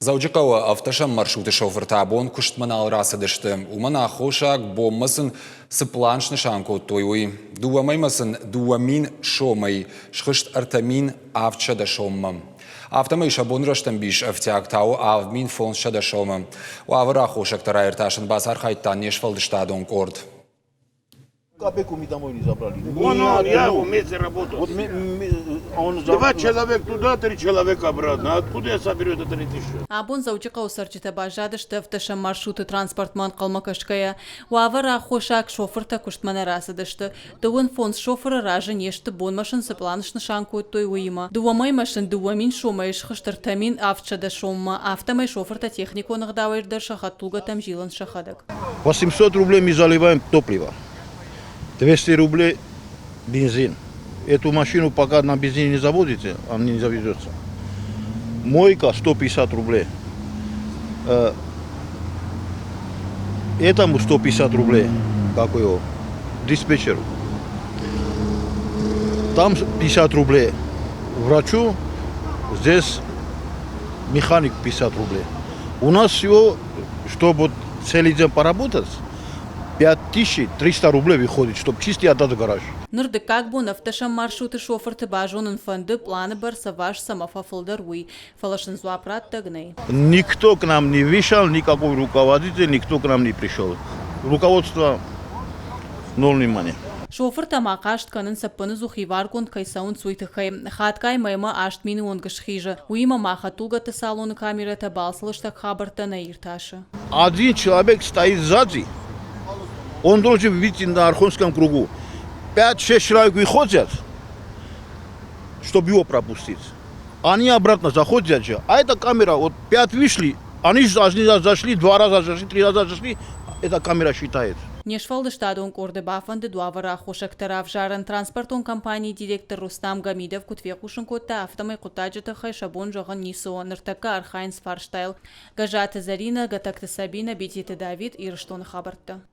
Завжди автошам маршрути шофер табон кушт манал раса деште. У мана хошак бо масын сыпланш нишанко тойуи. Дуамай масын дуамин шомай. Шхышт артамин авча да шомма. Автомай шабон раштам биш автяк тау авмин фон шада шомма. У авара хошак тарайр ташан басар хайттан нешфалдыштадон корд. Капекуми домой не забрали. Я вместе работал. Два человека туда, 3 человека обратно. Откуда я соберу это 3000? Абон заучика усарчита бажады штефташа маршруты транспортман калмакашкая. Уавара хошак шоферта куштмана расадышты. Дуын фонс шофера ражен ешты бон машин сыпланыш нышанку той уима. Дуамай машин дуамин шомайш хыштартамин авчада шомма. Автомай шоферта технику нагдауэрдер шахатулга там жилан шахадак. 800 рублей мы заливаем топливо. 200 рублей бензин. Эту машину пока на бензине не заводите, она не заведется. Мойка 150 рублей. Этому 150 рублей, как его, диспетчеру. Там 50 рублей. Врачу, здесь механик 50 рублей. У нас всего, чтобы целый день поработать, 5300 рублей выходит, чтобы чистить этот гараж. Нырды как бу нафташам маршруты шоферты бажонын фонды планы бар саваш самофафалдаруи. Фалашын зуапрат тагней. Никто к нам не вышел, никакой руководитель, никто к нам не пришел. Руководство ноль внимания. Шофер тамакашт канын саппаны зухивар кон кайсаун суйтыхай. Хаткай майма ашт мини он гашхижа. Уима махатулга ты салон камерата балсалыштак хабарта на ирташа. Один человек стоит сзади. Он должен выйти на Архонском кругу. 5-6 человек выходят, чтобы его пропустить. Они обратно заходят же. А эта камера, вот 5 вышли, они зашли, 2 раза зашли, 3 раза зашли. Эта камера считает. Нешфалды штадон корды бафанды дуавара хошак тараф жаран транспортон компании директор Рустам Гамидов кутвекушын кота автомай кутаджата хай шабон жоган нисо ныртака архайнс фарштайл. Гажата Зарина, Гатакта Сабина, Бетита Давид и Ирштон хабарта.